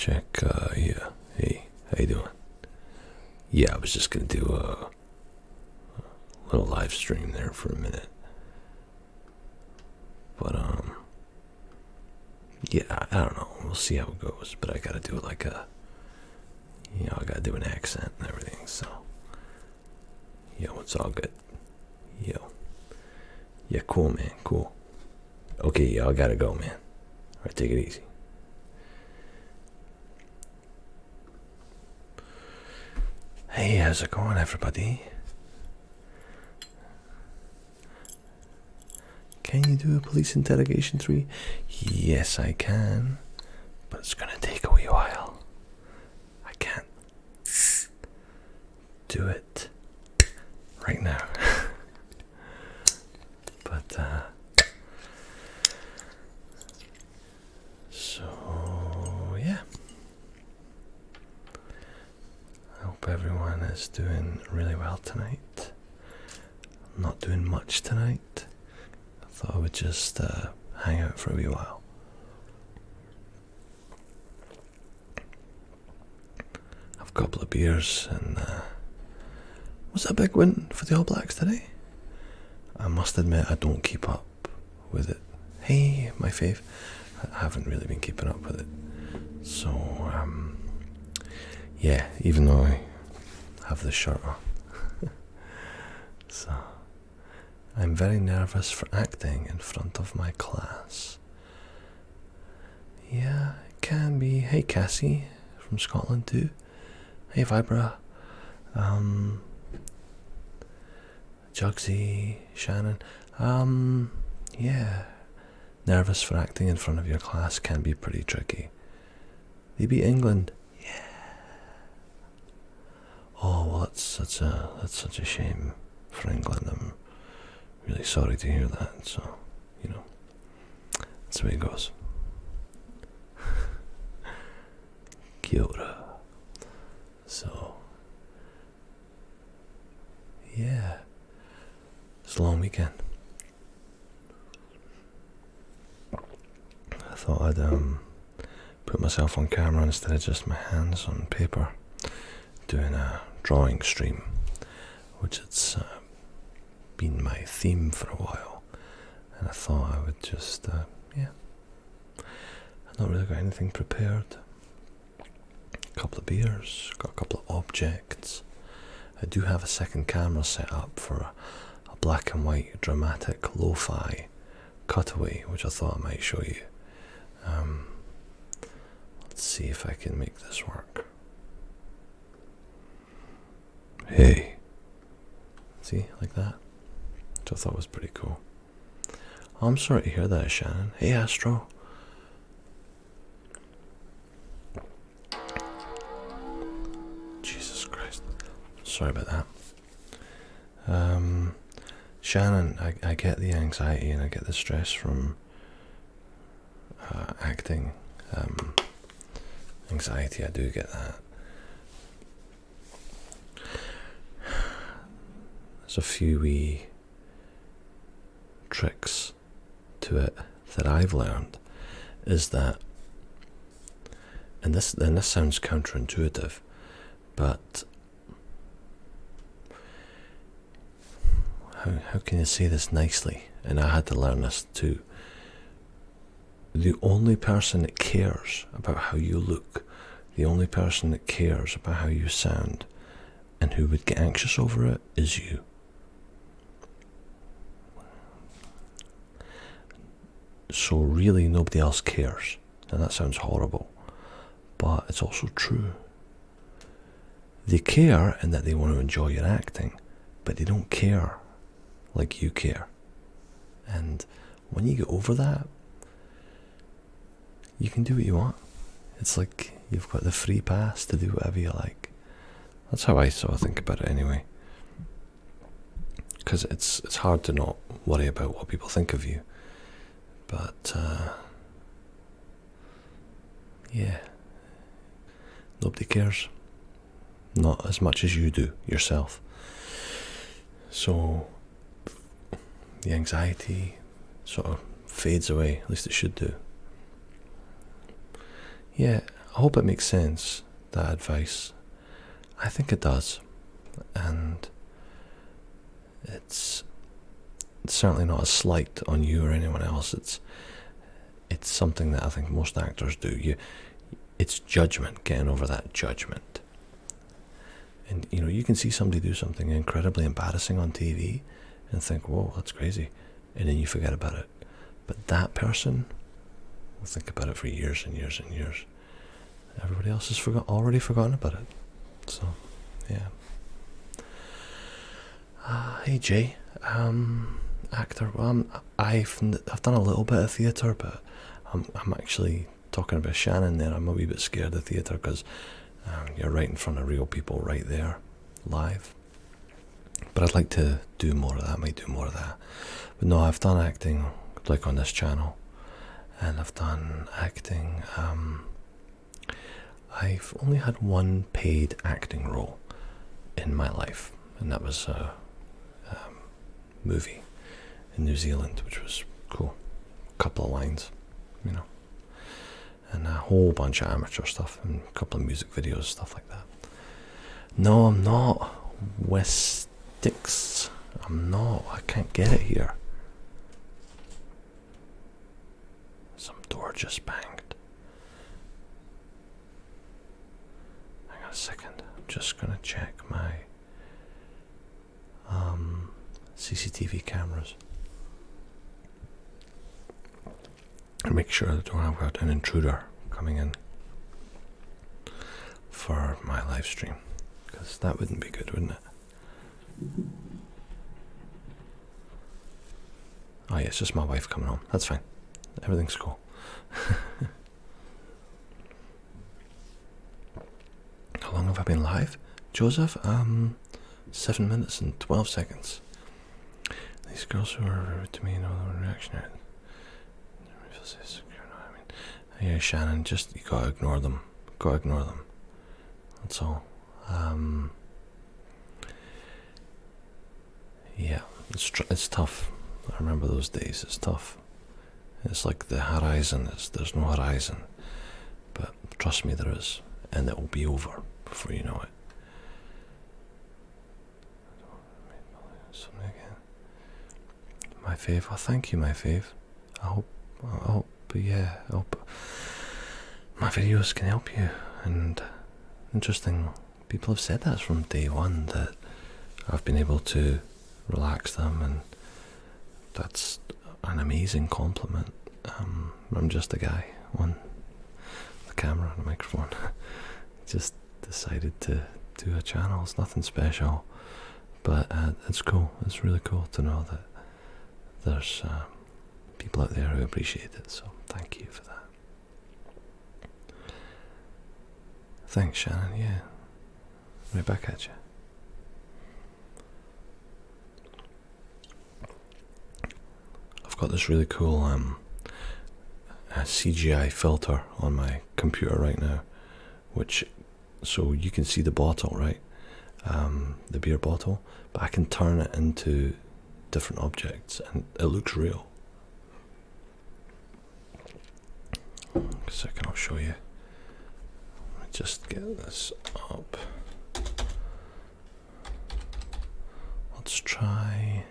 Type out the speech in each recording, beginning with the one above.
Check, yeah. Hey, how you doing? Yeah, I was just gonna do a little live stream there for a minute. But, yeah, I don't know. We'll see how it goes. But I gotta do it like I gotta do an accent and everything, so. Yo, it's all good. Yo. Yeah, cool, man, cool. Okay, yeah, I gotta go, man. Alright, take it easy. Hey, how's it going, everybody? Can you do a police interrogation 3? Yes, I can. But it's gonna take a wee while. I can't do it right now. But, so, yeah. I hope everyone is doing really well tonight. I'm not doing much tonight. I thought I would just hang out for a wee while. I've a couple of beers and was it a big win for the All Blacks today? I must admit I don't keep up with it. Hey, my fave. I haven't really been keeping up with it. So, yeah, even though I have the shirt on. So, I'm very nervous for acting in front of my class. Yeah, it can be. Hey, Cassie from Scotland too. Hey, Vibra. Jugsy, Shannon. Yeah. Nervous for acting in front of your class can be pretty tricky. They beat England. Yeah. Oh, well, that's such a shame for England. I'm really sorry to hear that. So, that's the way it goes. Kia ora. So, yeah. It's a long weekend. I thought I'd put myself on camera instead of just my hands on paper, doing a drawing stream, which has been my theme for a while, and I thought I would just, I've not really got anything prepared. A couple of beers, got a couple of objects. I do have a second camera set up for a black and white dramatic lo-fi cutaway, which I thought I might show you. Let's see if I can make this work. Hey. See, like that? Which I thought was pretty cool. Oh, I'm sorry to hear that, Shannon. Hey, Astro. Jesus Christ. Sorry about that. Shannon, I get the anxiety and I get the stress from acting. Anxiety, I do get that. There's a few wee tricks to it that I've learned, is that, and this sounds counterintuitive, but how can you say this nicely? And I had to learn this too. The only person that cares about how you look, the only person that cares about how you sound, and who would get anxious over it is you. So really nobody else cares. Now that sounds horrible, but it's also true. They care in that they want to enjoy your acting, but they don't care like you care. And when you get over that, you can do what you want. It's like you've got the free pass to do whatever you like. That's how I sort of think about it anyway. Because it's hard to not worry about what people think of you. But, yeah. Nobody cares. Not as much as you do yourself. So, the anxiety sort of fades away, at least it should do. Yeah, I hope it makes sense, that advice. I think it does. And it's certainly not a slight on you or anyone else. It's something that I think most actors do. It's judgment, getting over that judgment. And you can see somebody do something incredibly embarrassing on TV and think, whoa, that's crazy. And then you forget about it. But that person will think about it for years and years and years. Everybody else has already forgotten about it. So, yeah. Hey Jay, actor. I've done a little bit of theatre, but I'm actually talking about Shannon there. I'm a wee bit scared of theatre because you're right in front of real people right there, live. But I'd like to do more of that. I might do more of that. But no, I've done acting like on this channel, and I've done acting. I've only had one paid acting role in my life, and that was a movie in New Zealand, which was cool. A couple of lines, and a whole bunch of amateur stuff and a couple of music videos, stuff like that. No, I'm not. West Sticks. I'm not. I can't get it here. Some door just banged. Hang on a second. I'm just gonna check my CCTV cameras and make sure that I don't have got an intruder coming in for my live stream, because that wouldn't be good, wouldn't it? Oh yeah, it's just my wife coming home. That's fine. Everything's cool. How long have I been live, Joseph? 7 minutes and 12 seconds. These girls who are rude to me know the reaction. Yeah, Shannon, just you gotta ignore them. Gotta ignore them. That's all. Yeah, it's tough. I remember those days. It's tough. It's like the horizon. There's no horizon, but trust me, there is, and it will be over before you know it. Something again. My fave. Oh, thank you, my fave. I hope my videos can help you. And interesting, people have said that from day one, that I've been able to relax them, and that's an amazing compliment. I'm just a guy on the camera and the microphone. Just decided to do a channel. It's nothing special, but it's cool. It's really cool to know that there's people out there who appreciate it. So thank you for that. Thanks, Shannon. Yeah, right back at you. I've got this really cool CGI filter on my computer right now, so you can see the bottle, right? The beer bottle, but I can turn it into different objects and it looks real. A second, I'll show you. Let me just get this up. Let's try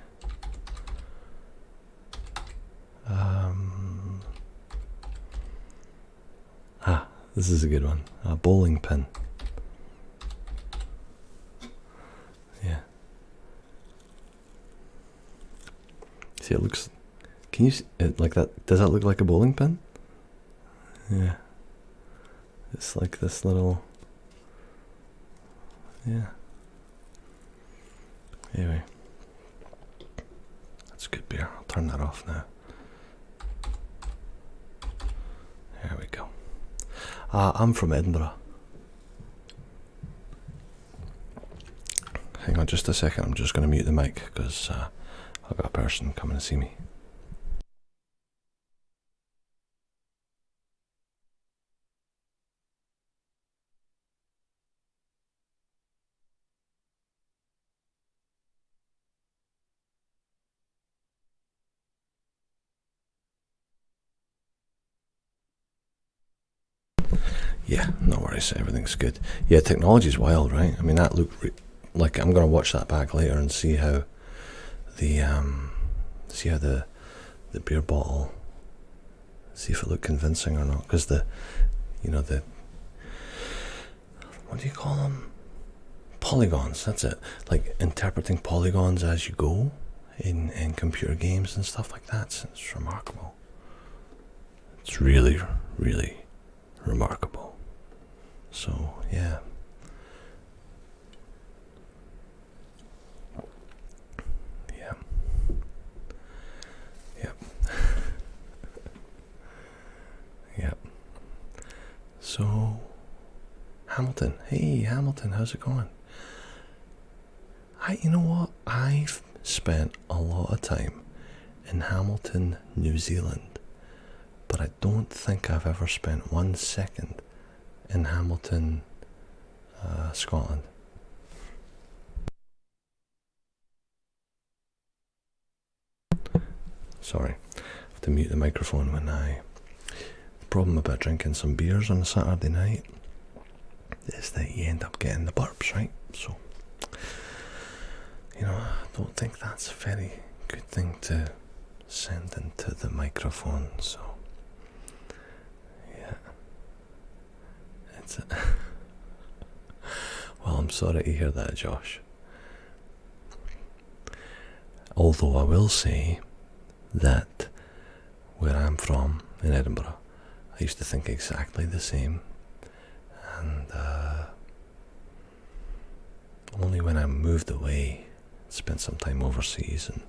this is a good one. A bowling pin. Yeah. See, it looks. Can you see it like that? Does that look like a bowling pin? Yeah. It's like this little. Yeah. Anyway. That's good beer. I'll turn that off now. There we go. I'm from Edinburgh. Hang on just a second. I'm just going to mute the mic because I've got a person coming to see me. Yeah, no worries. Everything's good. Yeah, technology's wild, right? I mean, that looked like I'm gonna watch that back later and see how the the beer bottle, see if it looked convincing or not. Because the what do you call them? Polygons. That's it. Like interpreting polygons as you go in computer games and stuff like that. It's remarkable. It's really, really remarkable. So yeah. Yeah. Yep. Yep. So Hamilton. Hey Hamilton, how's it going? You know what? I've spent a lot of time in Hamilton, New Zealand, but I don't think I've ever spent 1 second in Hamilton, Scotland. Sorry, I have to mute the microphone when The problem about drinking some beers on a Saturday night is that you end up getting the burps, right? So, I don't think that's a very good thing to send into the microphone, so yeah. Well, I'm sorry to hear that, Josh. Although I will say that where I'm from, in Edinburgh, I used to think exactly the same, and only when I moved away, spent some time overseas, and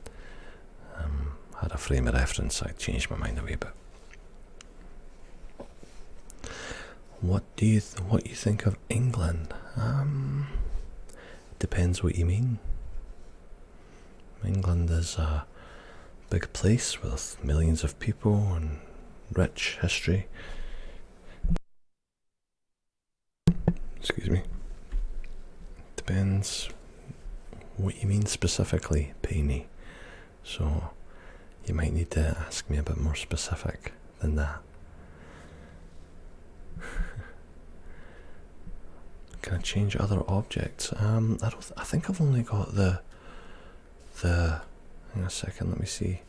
had a frame of reference, I changed my mind a wee bit. What you think of England? Depends what you mean. England is a big place with millions of people and rich history. Excuse me. Depends what you mean specifically, Penny. So you might need to ask me a bit more specific than that. Can I change other objects? I think I've only got the. Hang on a second. Let me see.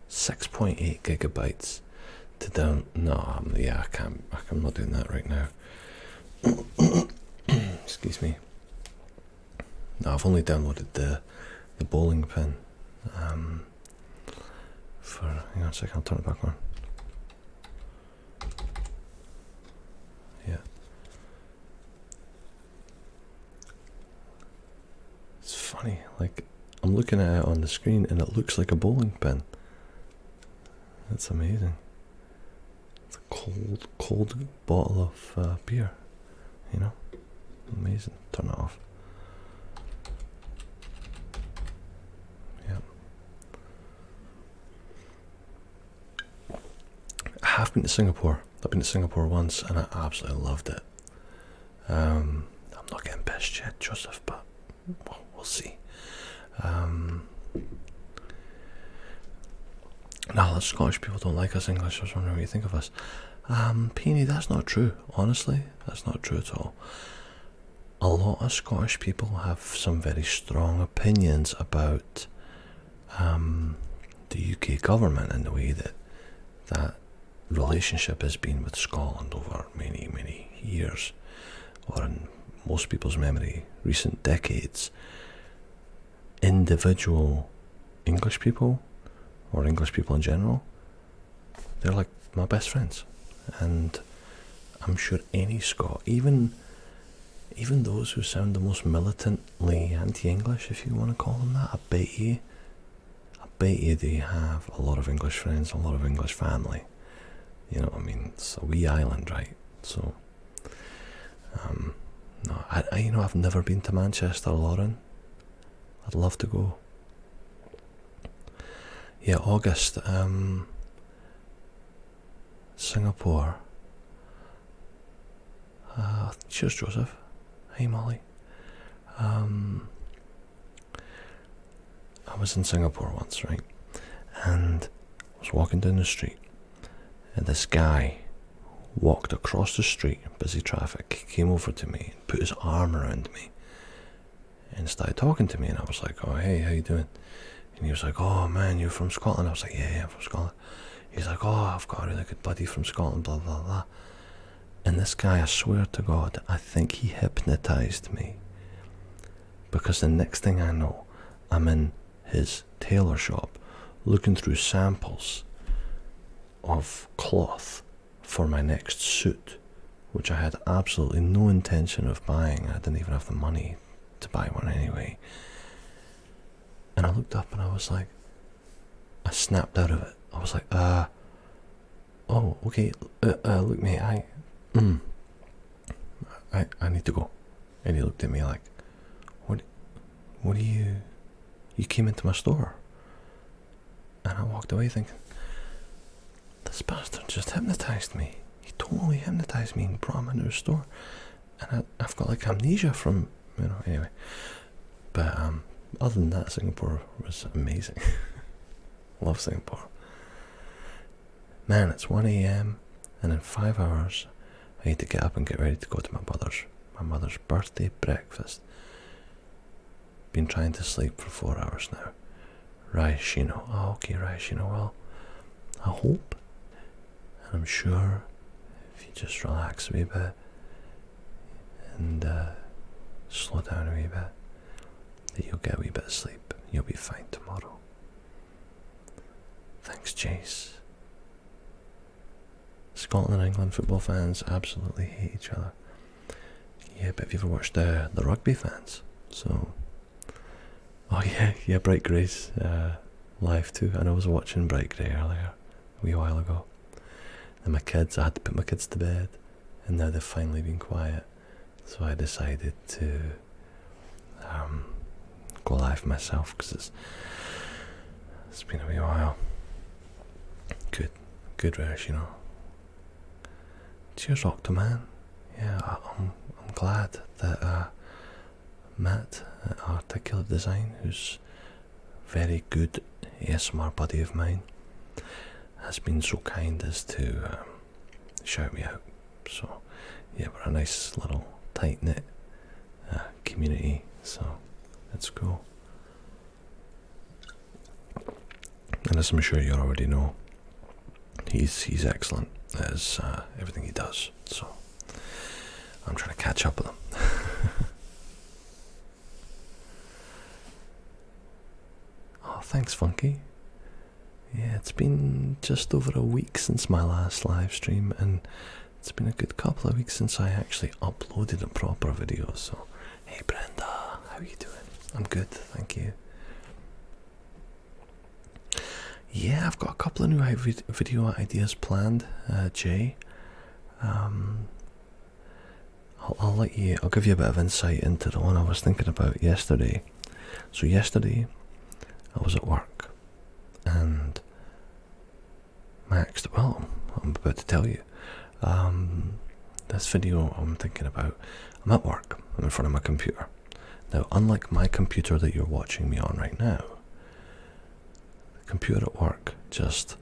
.8 gigabytes to down. No, yeah, I can't. I'm not doing that right now. Excuse me. No, I've only downloaded the bowling pin. Hang on a second. I'll turn it back on. Yeah. It's funny. Like I'm looking at it on the screen, and it looks like a bowling pin. That's amazing. It's a cold bottle of beer. Amazing. Turn it off. Yeah. I have been to Singapore. I've been to Singapore once, and I absolutely loved it. I'm not getting pissed yet, Joseph, but we'll see. No, the Scottish people don't like us English. I was wondering what you think of us. Peony, that's not true. Honestly, that's not true at all. A lot of Scottish people have some very strong opinions about the UK government and the way that relationship has been with Scotland over many, many years, or in most people's memory, recent decades. Individual English people, or English people in general, they're like my best friends. And I'm sure any Scot, even those who sound the most militantly anti-English, if you want to call them that, I bet you they have a lot of English friends, a lot of English family. You know what I mean? It's a wee island, right? So, no, I've never been to Manchester, Lauren. I'd love to go. Yeah, August, Singapore. Cheers, Joseph. Hey, Molly. I was in Singapore once, right? And I was walking down the street, and this guy walked across the street, busy traffic, came over to me, put his arm around me, and started talking to me. And I was like, oh, hey, how you doing? And he was like, oh man, you're from Scotland? I was like, yeah, I'm from Scotland. He's like, oh, I've got a really good buddy from Scotland, blah, blah, blah. And this guy, I swear to God, I think he hypnotized me. Because the next thing I know, I'm in his tailor shop looking through samples of cloth for my next suit, which I had absolutely no intention of buying. I didn't even have the money to buy one anyway. And I looked up and I was like, I snapped out of it. I was like, oh, okay, look mate, I need to go. And he looked at me like, what do you came into my store? And I walked away thinking, this bastard just hypnotized me. He totally hypnotized me and brought me into his store. And I've got like amnesia from, anyway. But other than that, Singapore was amazing. Love Singapore. Man, it's 1 a.m. and in 5 hours I need to get up and get ready to go to my mother's birthday breakfast. Been trying to sleep for 4 hours now. Raishino. Oh, okay, Raishino. Well, I hope, and I'm sure, if you just relax a wee bit and slow down a wee bit, that you'll get a wee bit of sleep. You'll be fine tomorrow. Thanks, Chase. Scotland and England football fans absolutely hate each other. Yeah, but have you ever watched the rugby fans? So, oh yeah, Bright Grey's live too. And I was watching Bright Grey earlier, a wee while ago. And I had to put my kids to bed, and now they've finally been quiet. So I decided to go live myself, because it's been a wee while. Good Rash, Cheers, Octoman. Yeah, I'm glad that Matt at Articulate Design, who's a very good ASMR buddy of mine, has been so kind as to shout me out. So yeah, we're a nice little tight-knit community, so that's cool. And as I'm sure you already know, he's excellent as everything he does, so I'm trying to catch up with him. Oh, thanks, Funky. Yeah, it's been just over a week since my last live stream, and it's been a good couple of weeks since I actually uploaded a proper video. So, hey Brenda, how are you doing? I'm good, thank you. Yeah, I've got a couple of new video ideas planned, Jay. I'll give you a bit of insight into the one I was thinking about yesterday. So yesterday, I was at work, and I'm about to tell you. This video I'm thinking about, I'm at work, I'm in front of my computer. Now, unlike my computer that you're watching me on right now, the computer at work just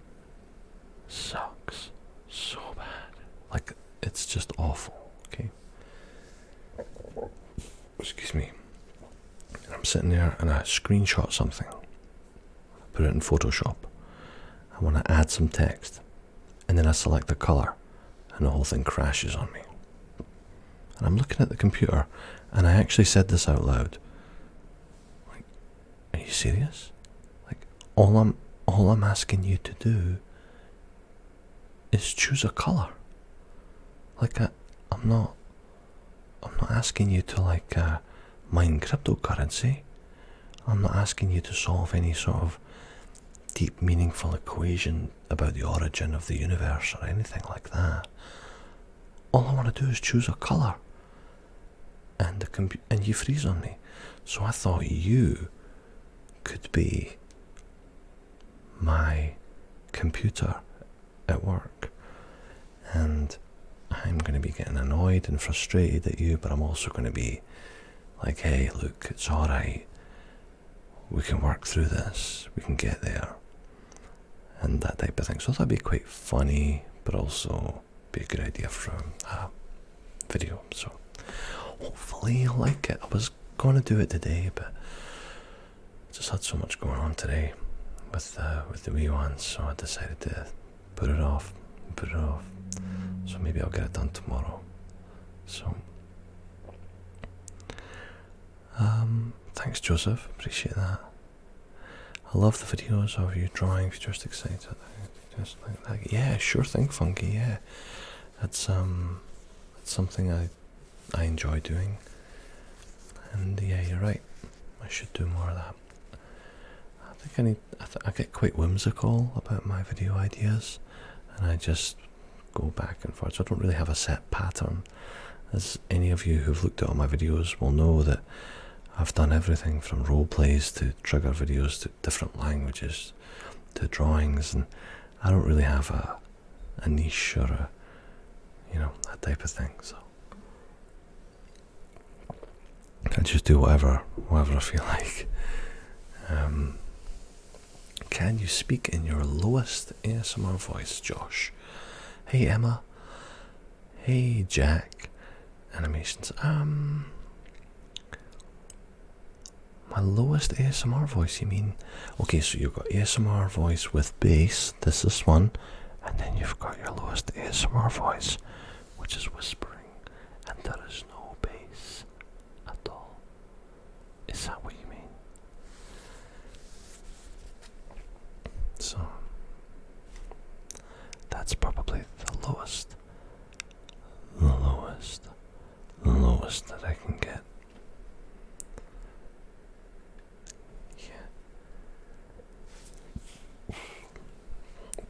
sucks so bad. Like, it's just awful, okay? Excuse me. And I'm sitting there and I screenshot something, put it in Photoshop. I want to add some text, and then I select the color, and the whole thing crashes on me. And I'm looking at the computer, and I actually said this out loud. Like, are you serious? Like, all I'm asking you to do is choose a color. Like, I'm not asking you to mine cryptocurrency. I'm not asking you to solve any sort of deep, meaningful equation about the origin of the universe or anything like that. All I want to do is choose a color, and and you freeze on me. So I thought you could be my computer at work, and I'm going to be getting annoyed and frustrated at you, but I'm also going to be like, hey, look, it's alright. We can work through this. We can get there. and that type of thing. So I thought it'd be quite funny, but also be a good idea for a video. So hopefully you'll like it. I was going to do it today, but just had so much going on today with the wee ones, so I decided to put it off. So maybe I'll get it done tomorrow. So thanks, Joseph. Appreciate that. I love the videos of you drawing. If you're just excited, just like that. Yeah, sure thing, Funky. Yeah, that's something I enjoy doing. And yeah, you're right. I should do more of that. I think I get quite whimsical about my video ideas, and I just go back and forth. So I don't really have a set pattern. As any of you who've looked at all my videos will know, that I've done everything from role plays to trigger videos to different languages to drawings, and I don't really have a niche or that type of thing. So I just do whatever I feel like. Can you speak in your lowest ASMR voice, Josh? Hey, Emma. Hey, Jack. Animations. My lowest ASMR voice, you mean? Okay, so you've got ASMR voice with bass. This is one. And then you've got your lowest ASMR voice, which is whispering. And there is no bass at all. Is that what you mean? So that's probably the lowest that I can get. Yeah.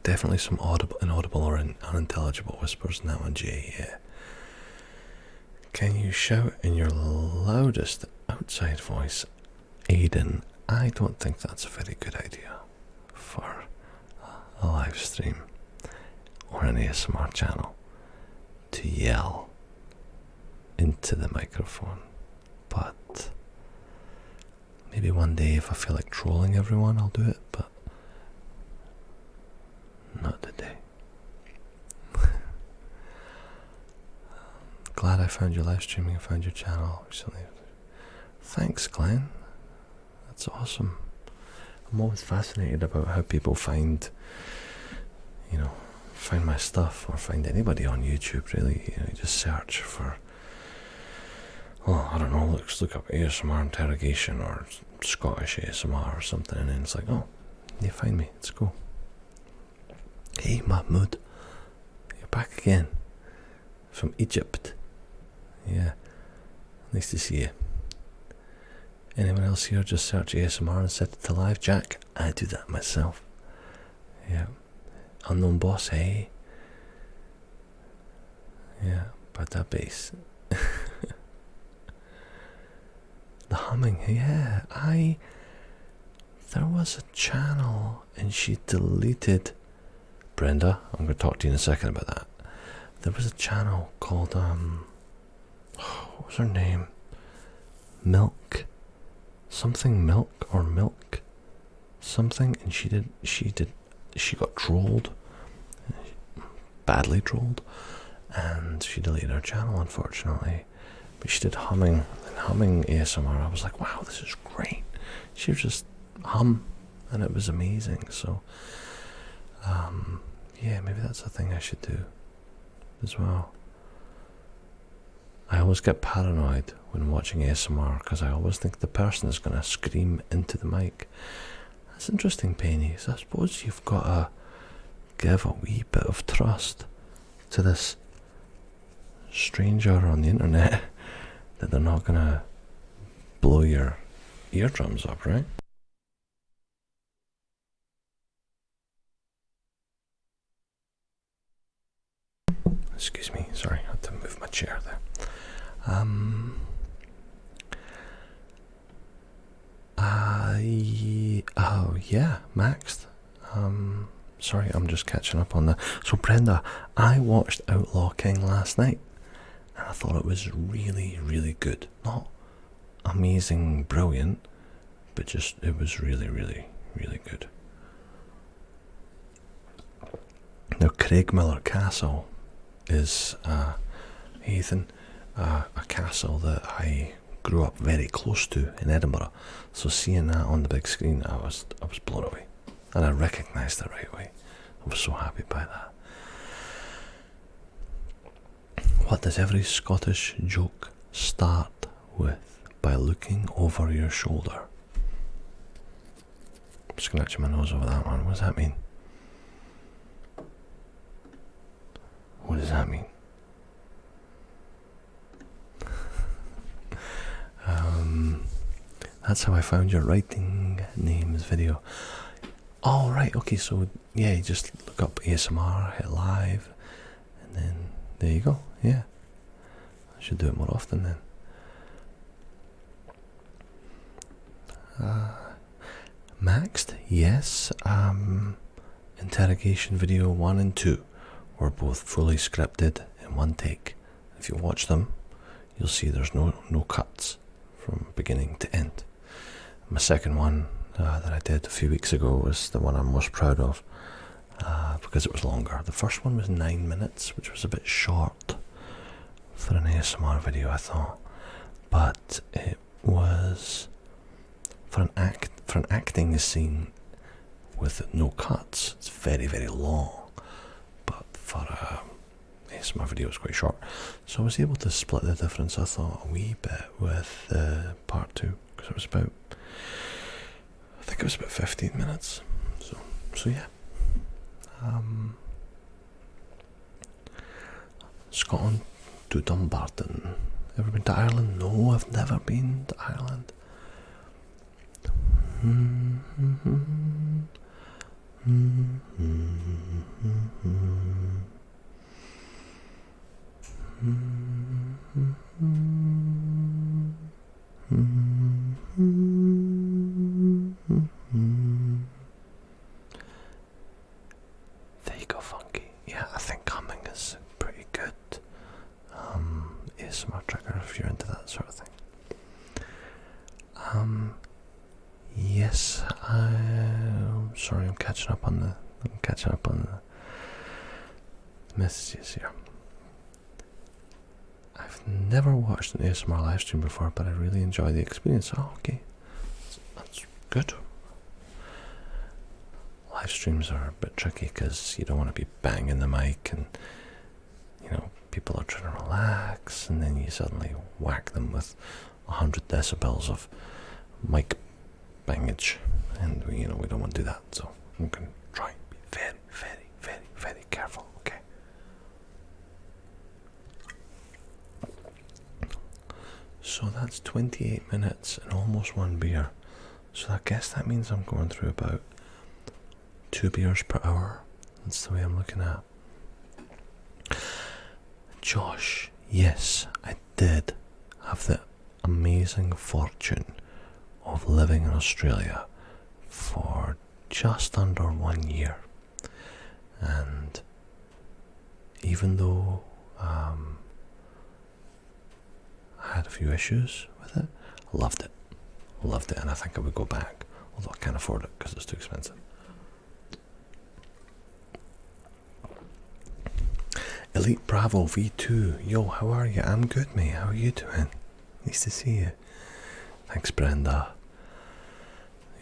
Definitely some inaudible or unintelligible whispers in that one, Jay. Yeah. Can you shout in your loudest outside voice, Aiden? I don't think that's a very good idea for a live stream or an ASMR channel, to yell into the microphone. But maybe one day, if I feel like trolling everyone, I'll do it, but not today. Glad I found your live streaming. I found your channel recently. Thanks, Glenn. That's awesome. I'm always fascinated about how people find my stuff, or find anybody on YouTube, really. You just search for, I don't know, let's look up ASMR interrogation or Scottish ASMR or something, and then it's like, oh, you find me. It's cool. Hey, Mahmoud. You're back again. From Egypt. Yeah. Nice to see you. Anyone else here just search ASMR and set it to live? Jack? I do that myself. Yeah. Unknown boss, hey. Yeah, but that bass. The humming, yeah. There was a channel and she deleted. Brenda, I'm going to talk to you in a second about that. There was a channel called, what was her name? Milk. Something Milk or Milk. Something, and she got trolled. Badly trolled. And she deleted her channel, unfortunately. But she did humming ASMR. I was like, wow, this is great. She would just hum, and it was amazing. So, yeah, maybe that's a thing I should do as well. I always get paranoid when watching ASMR because I always think the person is going to scream into the mic. That's interesting, Penny. So I suppose you've got to give a wee bit of trust to this stranger on the internet that they're not going to blow your eardrums up, right? Excuse me, sorry, I had to move my chair there. Oh yeah, Maxed. Sorry, I'm just catching up on that. So Brenda, I watched Outlaw King last night, and I thought it was really, really good. Not amazing, brilliant, but just it was really, really, really good. Now, Craigmillar Castle is, Ethan, a castle that I grew up very close to in Edinburgh. So seeing that on the big screen, I was blown away, and I recognised it right away. I was so happy by that. What does every Scottish joke start with? By looking over your shoulder. I'm scratching my nose over that one. What does that mean? What does that mean? That's how I found your writing names video. Oh, right, okay, so yeah, you just look up ASMR, hit live, and then there you go, yeah. I should do it more often then. Maxed, yes. Interrogation video 1 and 2 were both fully scripted in one take. If you watch them, you'll see there's no cuts from beginning to end. My second one that I did a few weeks ago was the one I'm most proud of, because it was longer. The first one was 9 minutes, which was a bit short for an ASMR video, I thought, but it was for an acting scene with no cuts. It's very, very long, but for a ASMR video it's quite short, so I was able to split the difference, I thought, a wee bit with part 2, because it was about, I think it was about 15 minutes, so yeah. Scotland to Dumbarton. Ever been to Ireland? No, I've never been to Ireland. There you go, Funky. Yeah, I think humming is pretty good ASMR trigger if you're into that sort of thing. Yes, I'm sorry, I'm catching up on the messages here. I've never watched an ASMR live stream before, but I really enjoy the experience. Oh, okay, that's good. Live streams are a bit tricky because you don't want to be banging the mic, and people are trying to relax, and then you suddenly whack them with 100 decibels of mic bangage, and we don't want to do that. So I'm going to try and be very, very, very, very careful. Okay. So that's 28 minutes and almost 1 beer. So I guess that means I'm going through about 2 beers per hour. That's the way I'm looking at. Josh, yes, I did have the amazing fortune of living in Australia for just under 1 year. And even though I had a few issues with it, I loved it, and I think I would go back, although I can't afford it because it's too expensive. Elite Bravo V2, yo, how are you? I'm good, mate. How are you doing? Nice to see you. Thanks, Brenda.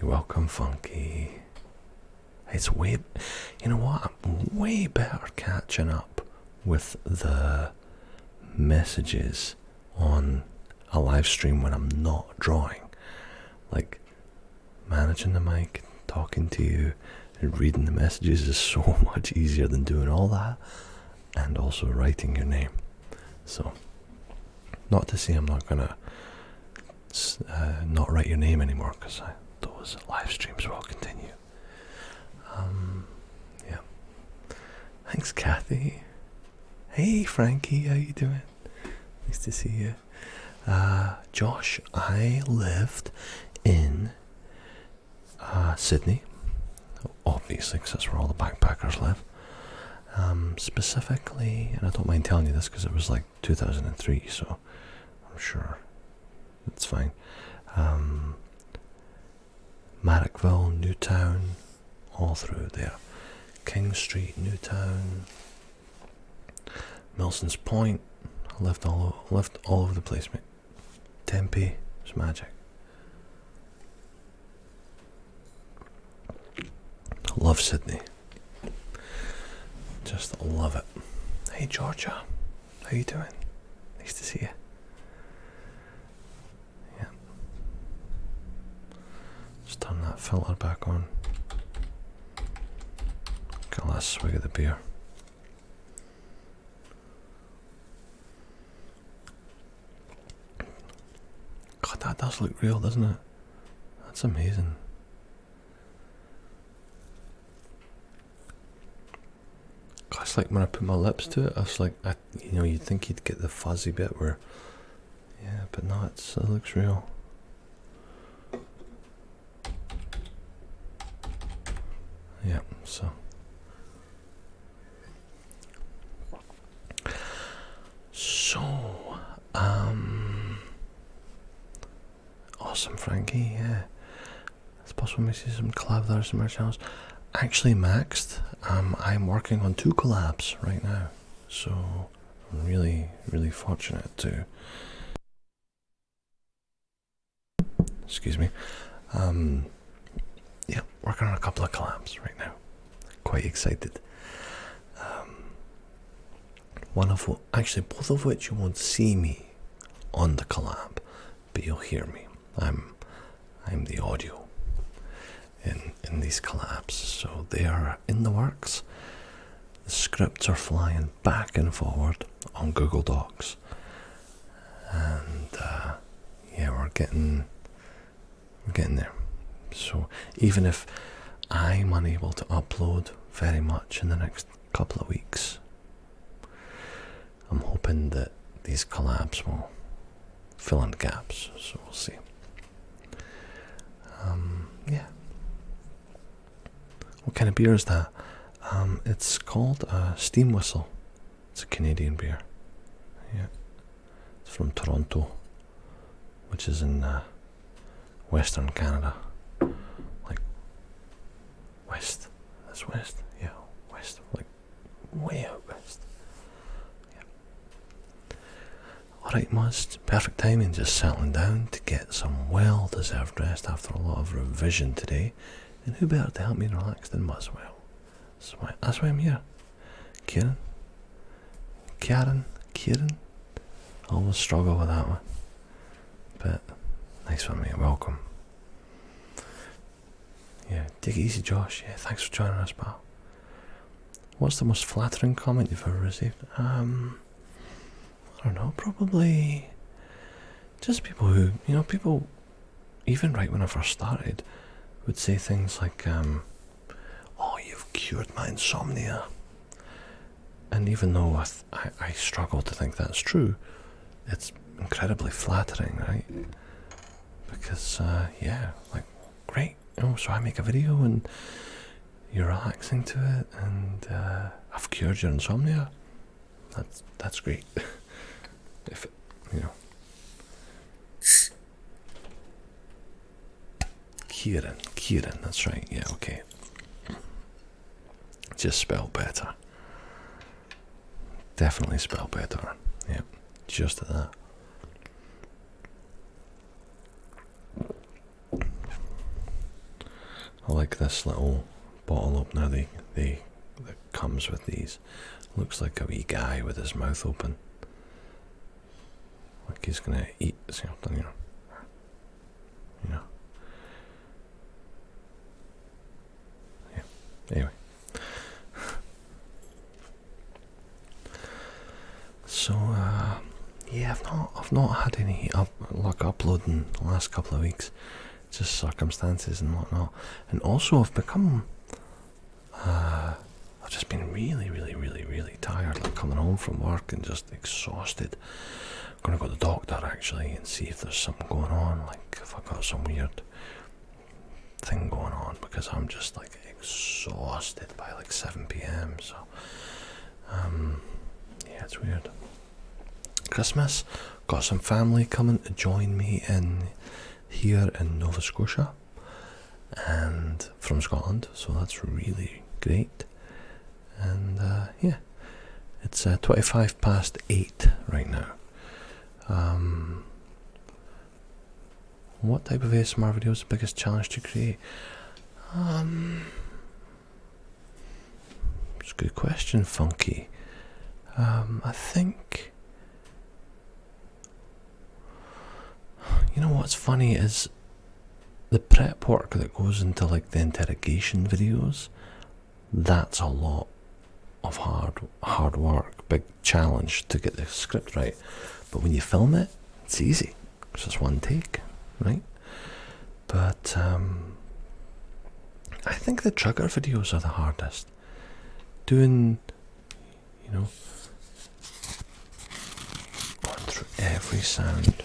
You're welcome, Funky. It's way, you know what? I'm way better catching up with the messages on a live stream when I'm not drawing. Like, managing the mic, talking to you, and reading the messages is so much easier than doing all that, and also writing your name. So, not to say I'm not gonna not write your name anymore, because those live streams will continue. Yeah. Thanks, Kathy. Hey, Frankie, how you doing? Nice to see you. Josh, I lived in Sydney, obviously, because that's where all the backpackers live. Specifically, and I don't mind telling you this because it was like 2003, so I'm sure it's fine. Marrickville, Newtown, all through there. King Street, Newtown, Milson's Point. I left all over the place, mate. Tempe, it's magic. Love Sydney. Just love it. Hey Georgia, how you doing? Nice to see you. Yeah. Just turn that filter back on. Get a last swig of the beer. God, that does look real, doesn't it? That's amazing. God, it's like when I put my lips to it, I was like, you'd think you'd get the fuzzy bit where, yeah, but no, it looks real. Yeah, so. Awesome, Frankie, yeah. It's possible we see some collab there, some merch channels. Actually, maxed. I'm working on 2 collabs right now, so I'm really, really fortunate to. Excuse me. Yeah, working on a couple of collabs right now. Quite excited. Both of which you won't see me on the collab, but you'll hear me. I'm the audio in these collabs, so they are in the works. The scripts are flying back and forward on Google Docs, and yeah, we're getting there. So even if I'm unable to upload very much in the next couple of weeks, I'm hoping that these collabs will fill in the gaps, so we'll see. Yeah. What kind of beer is that? It's called Steam Whistle. It's a Canadian beer. Yeah. It's from Toronto, which is in Western Canada. Like west. That's west? Yeah, west. Like way out west. Alright, Muzz, perfect timing, just settling down to get some well-deserved rest after a lot of revision today. And who better to help me relax than Muzz? Well, that's why I'm here. Kieran? I always struggle with that one. But, nice one, mate, welcome. Yeah, take it easy, Josh. Yeah, thanks for joining us, pal. What's the most flattering comment you've ever received? I don't know, probably just people who, people, even right when I first started, would say things like, oh, you've cured my insomnia. And even though I struggle to think that's true, it's incredibly flattering, right? Because, yeah, like, great, so I make a video and you're relaxing to it, and I've cured your insomnia. That's great. If Kieran, that's right, yeah, okay. Just spell better. Definitely spell better. Yeah, just that. I like this little bottle opener that comes with these. Looks like a wee guy with his mouth open. Like he's gonna eat something, you know. Yeah. Anyway. So yeah, I've not had any luck uploading the last couple of weeks. Just circumstances and whatnot. And also I've become I've just been really, really, really, really tired, like coming home from work and just exhausted. I'm gonna go to the doctor actually and see if there's something going on, like if I've got some weird thing going on, because I'm just like exhausted by like 7 p.m. So yeah, it's weird. Christmas, got some family coming to join me here in Nova Scotia and from Scotland, so that's really great. And yeah, it's 25 past 8 right now. What type of ASMR video is the biggest challenge to create? It's a good question, Funky. I think, you know what's funny is the prep work that goes into like the interrogation videos. That's a lot of hard work, big challenge to get the script right. But when you film it, it's easy. It's just one take, right? But I think the trigger videos are the hardest. Doing, you know, going through every sound.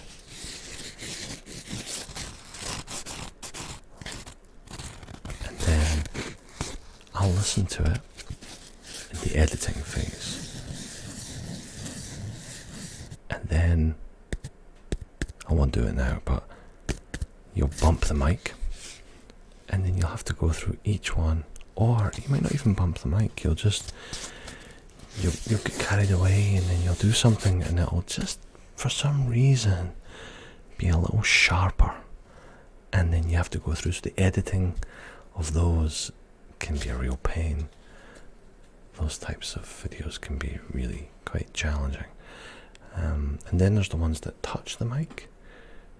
And then I'll listen to it in the editing phase. And then, I won't do it now, but you'll bump the mic. And then you'll have to go through each one. Or you might not even bump the mic, you'll get carried away and then you'll do something and it'll just, for some reason, be a little sharper. And then you have to go through, so the editing of those can be a real pain. Those types of videos can be really quite challenging. And then there's the ones that touch the mic,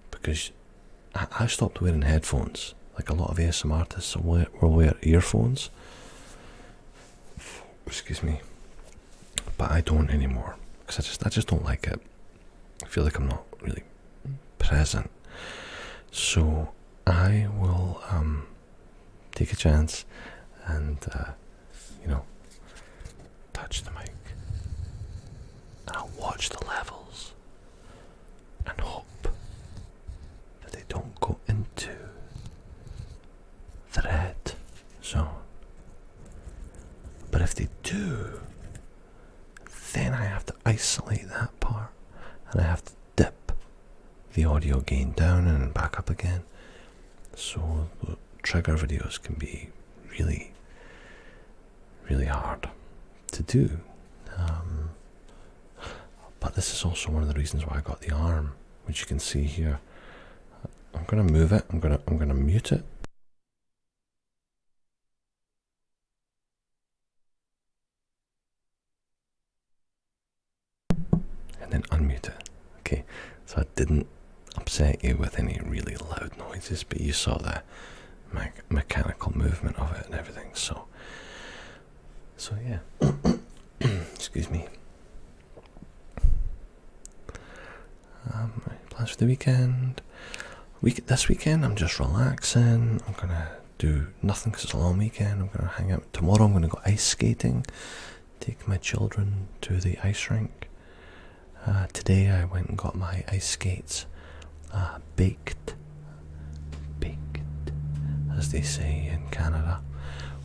because I stopped wearing headphones. Like a lot of ASMR artists will wear earphones. Excuse me. But I don't anymore, because I just don't like it. I feel like I'm not really present. So I will take a chance and you know, touch the mic. And I'll watch the levels and hope that they don't go into the red zone. But if they do, then I have to isolate that part and I have to dip the audio gain down and back up again. So the trigger videos can be really, really hard to do. But this is also one of the reasons why I got the arm, which you can see here. I'm gonna move it. I'm gonna mute it. And then unmute it. Okay, so I didn't upset you with any really loud noises, but you saw the mechanical movement of it and everything. So yeah. Excuse me. Plans for the weekend. This weekend I'm just relaxing. I'm gonna do nothing because it's a long weekend. I'm gonna hang out. Tomorrow I'm gonna go ice skating. Take my children to the ice rink. Today I went and got my ice skates baked, as they say in Canada,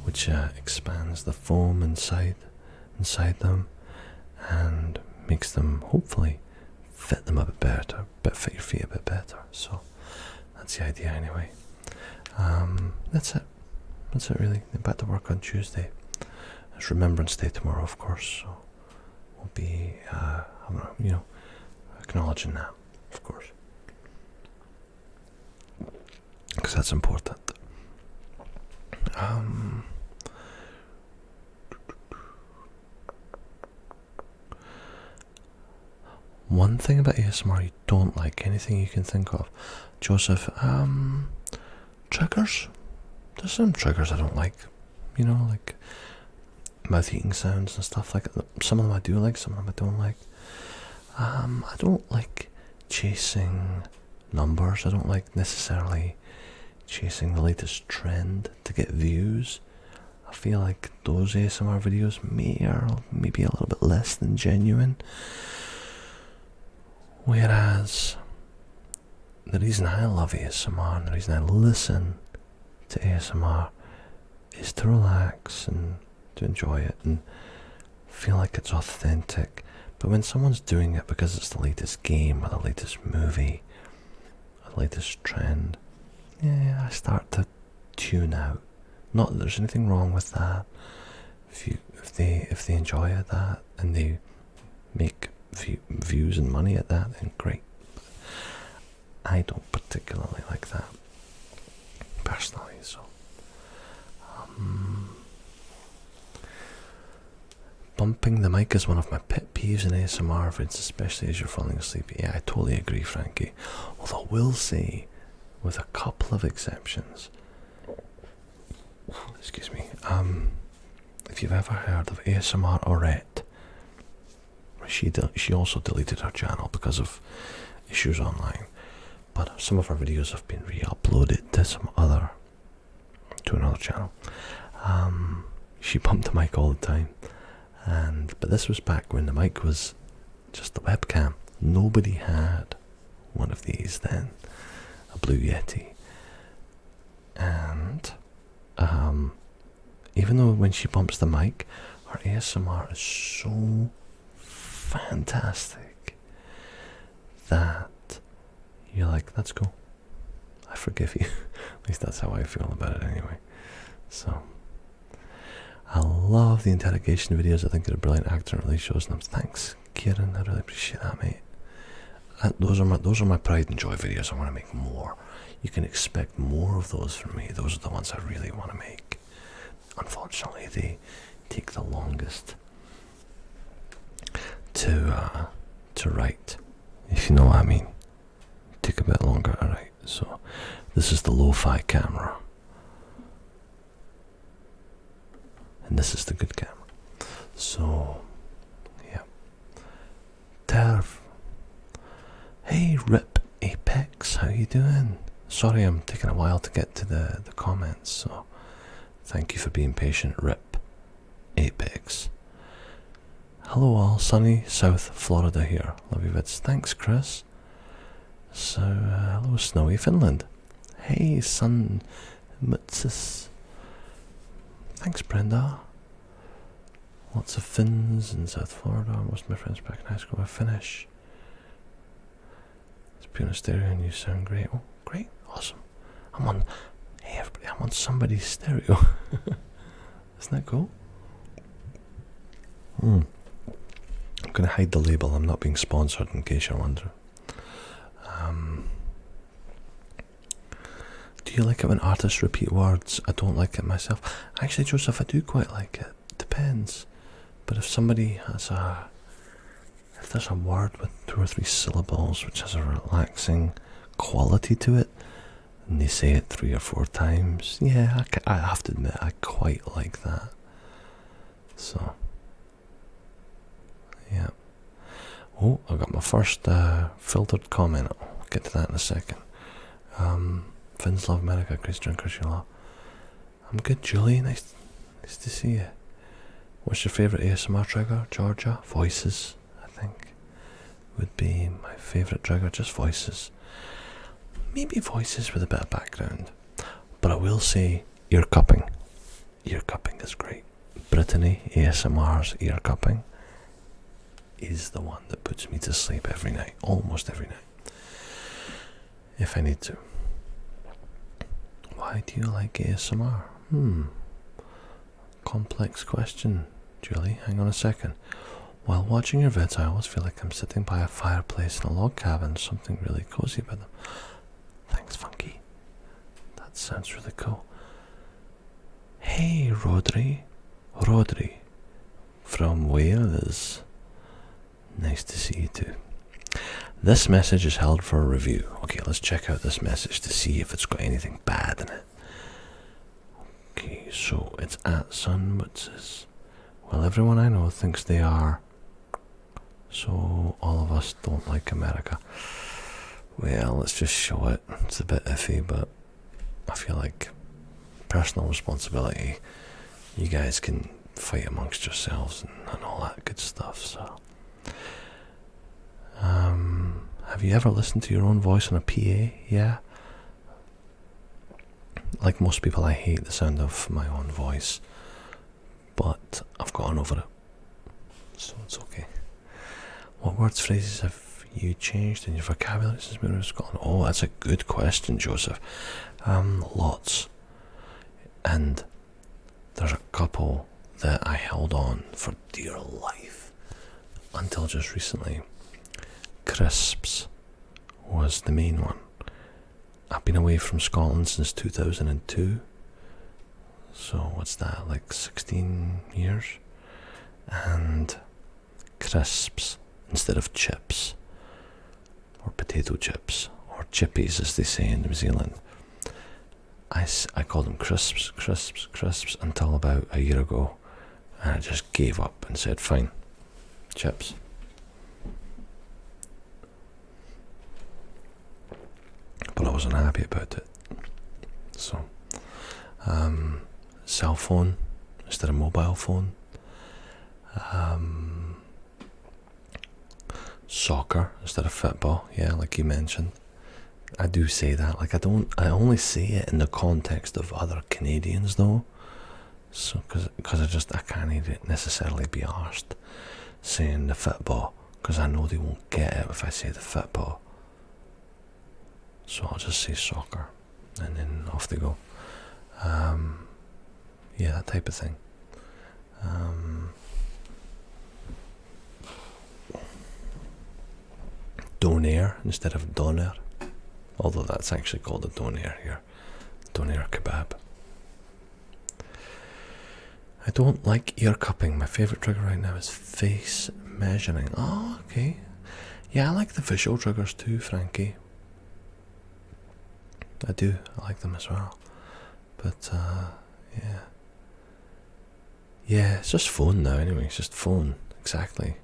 which expands the foam inside them and makes them hopefully fit them a bit better, fit your feet a bit better. So that's the idea anyway. That's it really. Back to work on Tuesday. It's Remembrance Day tomorrow, of course, so we'll be acknowledging that, of course, because that's important. One thing about ASMR you don't like, anything you can think of, Joseph? Triggers. There's some triggers I don't like, like mouth eating sounds and stuff like that. Some of them I do like, some of them I don't like. I don't like chasing numbers. I don't like necessarily chasing the latest trend to get views. I feel like those ASMR videos are maybe a little bit less than genuine. Whereas the reason I love ASMR and the reason I listen to ASMR is to relax and to enjoy it and feel like it's authentic. But when someone's doing it because it's the latest game or the latest movie or the latest trend, I start to tune out. Not that there's anything wrong with that. if they enjoy that and they make views and money at that, then great. I don't particularly like that personally, so bumping the mic is one of my pet peeves in ASMR vids, especially as you're falling asleep. Yeah, I totally agree, Frankie. Although I will say, with a couple of exceptions, excuse me, if you've ever heard of ASMR Orette, she also deleted her channel because of issues online, but some of her videos have been re-uploaded to another channel. She bumped the mic all the time, but this was back when the mic was just the webcam. Nobody had one of these then, a Blue Yeti, and even though when she bumps the mic, her ASMR is so fantastic that you're like, that's cool, I forgive you. At least that's how I feel about it anyway. So I love the interrogation videos. I think they're a brilliant actor and really shows them. Thanks, Kieran, I really appreciate that, mate. Those are my pride and joy videos. I want to make more. You can expect more of those from me. Those are the ones I really want to make. Unfortunately, they take the longest to write, if you know what I mean. Take a bit longer to write. So this is the lo-fi camera, and this is the good camera. So yeah. Terv, hey Rip Apex, how you doing? Sorry I'm taking a while to get to the comments, so thank you for being patient, Rip Apex. Hello all, sunny South Florida here. Love you vids. Thanks, Chris. So, hello snowy Finland. Hey, sun Muzz. Thanks, Brenda. Lots of Finns in South Florida. Most of my friends back in high school are Finnish. It's pure on stereo and you sound great. Oh, great, awesome. Hey everybody, I'm on somebody's stereo. Isn't that cool? I'm going to hide the label. I'm not being sponsored, in case you're wondering. Do you like it when artists repeat words? I don't like it myself. Actually, Joseph, I do quite like it. Depends. But if somebody has if there's a word with 2 or 3 syllables which has a relaxing quality to it, and they say it 3 or 4 times, yeah, I have to admit, I quite like that. So yeah. Oh, I got my first filtered comment. I'll get to that in a second. Finns love America, Chris drinkers you love. I'm good, Julie. Nice to see you. What's your favourite ASMR trigger? Georgia? Voices, I think, would be my favourite trigger. Just voices. Maybe voices with a bit of background. But I will say ear cupping. Ear cupping is great. Brittany ASMR's ear cupping is the one that puts me to sleep every night, almost every night, if I need to. Why do you like ASMR? Complex question, Julie. Hang on a second. While watching your vids, I always feel like I'm sitting by a fireplace in a log cabin, something really cozy about them. Thanks, Funky. That sounds really cool. Hey, Rodri from Wales. Nice to see you too. This message is held for a review. Okay, let's check out this message to see if it's got anything bad in it. Okay, so it's at Sunmutzes. Well, everyone I know thinks they are, so all of us don't like America. Well, let's just show it. It's a bit iffy, but I feel like personal responsibility. You guys can fight amongst yourselves and all that good stuff, so. Have you ever listened to your own voice on a PA? Yeah. Like most people, I hate the sound of my own voice, but I've gotten over it, so it's okay. What words, phrases have you changed in your vocabulary since moving to Scotland? Oh, that's a good question, Joseph. Lots. And there's a couple that I held on for dear life until just recently. Crisps was the main one. I've been away from Scotland since 2002. So what's that, like 16 years? And crisps instead of chips, or potato chips, or chippies as they say in New Zealand. I called them crisps until about a year ago, and I just gave up and said, fine, chips. But I wasn't happy about it. So, cell phone instead of mobile phone. Soccer instead of football, yeah, like you mentioned. I do say that, like I only say it in the context of other Canadians though. So, because I can't necessarily be arsed saying the football, because I know they won't get it if I say the football. So I'll just say soccer, and then off they go. Yeah, that type of thing. Donair instead of doner, although that's actually called a donair here. Donair kebab. I don't like ear cupping. My favourite trigger right now is face measuring. Oh, okay. Yeah, I like the visual triggers too, Frankie. I do. I like them as well. But, yeah. Yeah, it's just phone now anyway. It's just phone. Exactly.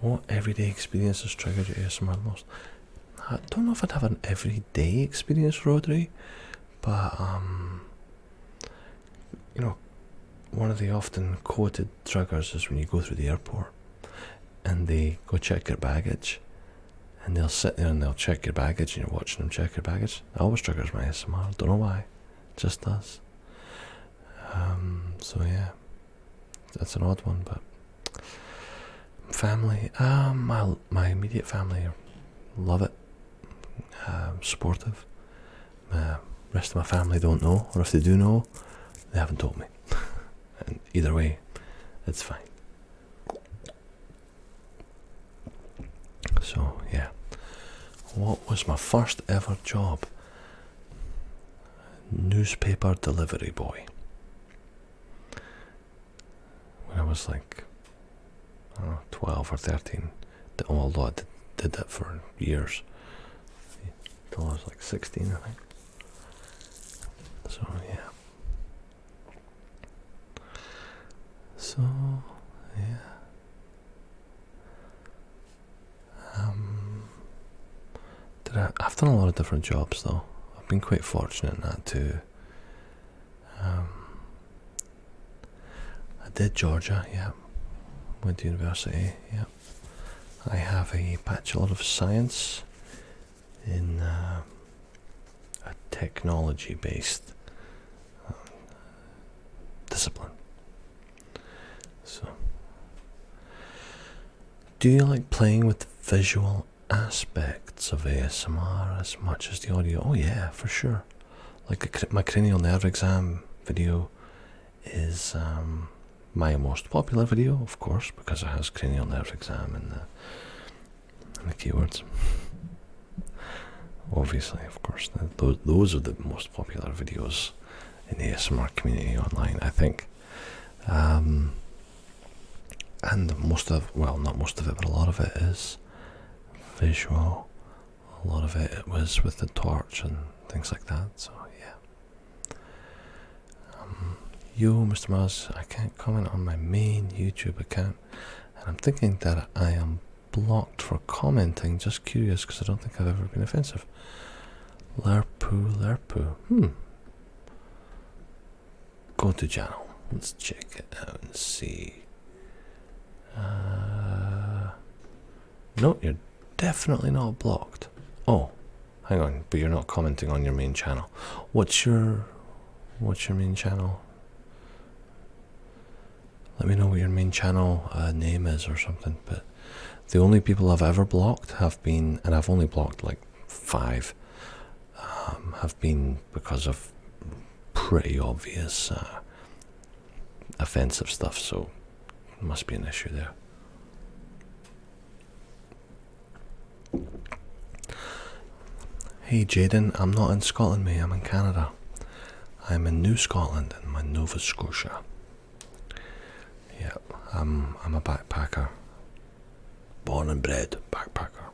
What everyday experience has triggered your ASMR the most? I don't know if I'd have an everyday experience, Rodri, but, you know, one of the often quoted triggers is when you go through the airport and they go check your baggage, and they'll sit there and they'll check your baggage, and you're watching them check your baggage. It always triggers my ASMR. Don't know why. It just does. So yeah, that's an odd one, but family, my immediate family love it. Supportive. Rest of my family don't know, or if they do know, they haven't told me. And either way, it's fine. So yeah, what was my first ever job? Newspaper delivery boy. When I was like, I don't know, 12 or 13. Although I did that for years. Till I was like 16, I think. So yeah. So yeah. I've done a lot of different jobs though. I've been quite fortunate in that too. I did Georgia, yeah. Went to university, yeah. I have a Bachelor of Science in a technology-based discipline. So, do you like playing with visual aspects of ASMR as much as the audio? Oh yeah, for sure. Like my cranial nerve exam video is my most popular video, of course, because it has cranial nerve exam in the keywords. Obviously, of course, those are the most popular videos in the ASMR community online, I think. And most of, well, not most of it, but a lot of it is visual. A lot of it was with the torch and things like that, so yeah. Yo, Mr. Muzz, I can't comment on my main YouTube account, and I'm thinking that I am blocked for commenting. Just curious, because I don't think I've ever been offensive. Lerpoo. Go to channel. Let's check it out and see. No, you're definitely not blocked. Oh, hang on, but you're not commenting on your main channel. What's your main channel? Let me know what your main channel name is or something. But the only people I've ever blocked have been, and I've only blocked like 5, have been because of pretty obvious offensive stuff, so there must be an issue there. Hey Jaden, I'm not in Scotland, mate, I'm in Canada. I'm in New Scotland in Nova Scotia. Yeah, I'm a backpacker. Born and bred backpacker.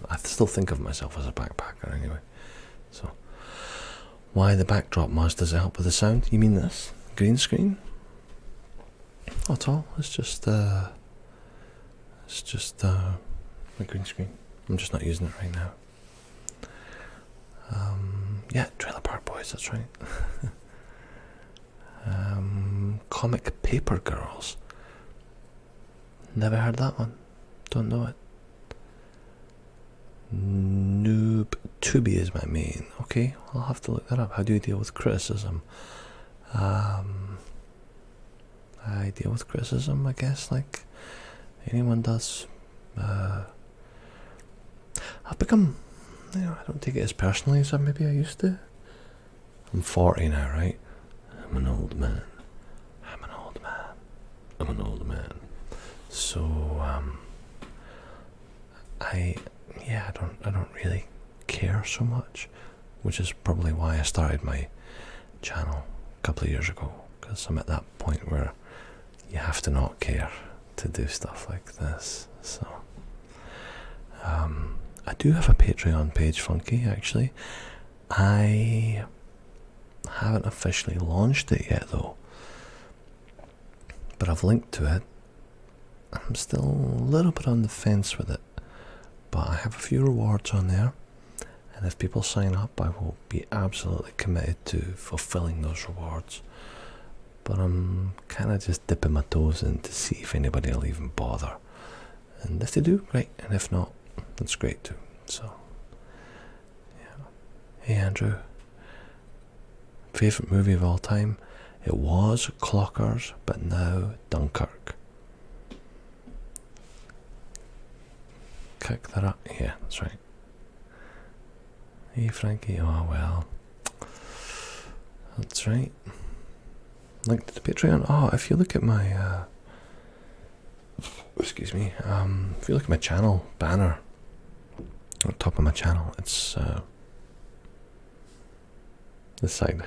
I still think of myself as a backpacker anyway. So, why the backdrop, Muzz? Does it help with the sound? You mean this? Green screen? Not at all. It's just a green screen. I'm just not using it right now. Yeah, Trailer Park Boys, that's right. Comic Paper Girls. Never heard that one. Don't know it. Noob Tubi is my main. Okay, I'll have to look that up. How do you deal with criticism? I deal with criticism, I guess, like anyone does. I've become, I don't take it as personally as maybe I used to. I'm 40 now, right? I'm an old man. So, I don't really care so much, which is probably why I started my channel a couple of years ago, because I'm at that point where you have to not care to do stuff like this. So, I do have a Patreon page, Funky, actually. I haven't officially launched it yet, though, but I've linked to it. I'm still a little bit on the fence with it, but I have a few rewards on there, and if people sign up, I will be absolutely committed to fulfilling those rewards. But I'm kind of just dipping my toes in to see if anybody will even bother, and if they do, great, and if not, that's great too. So, yeah. Hey Andrew, favourite movie of all time? It was Clockers, but now Dunkirk. Kick that up. Yeah, that's right. Hey Frankie, oh well. That's right. Link to the Patreon. Oh, if you look at my excuse me, if you look at my channel banner on top of my channel, it's this side.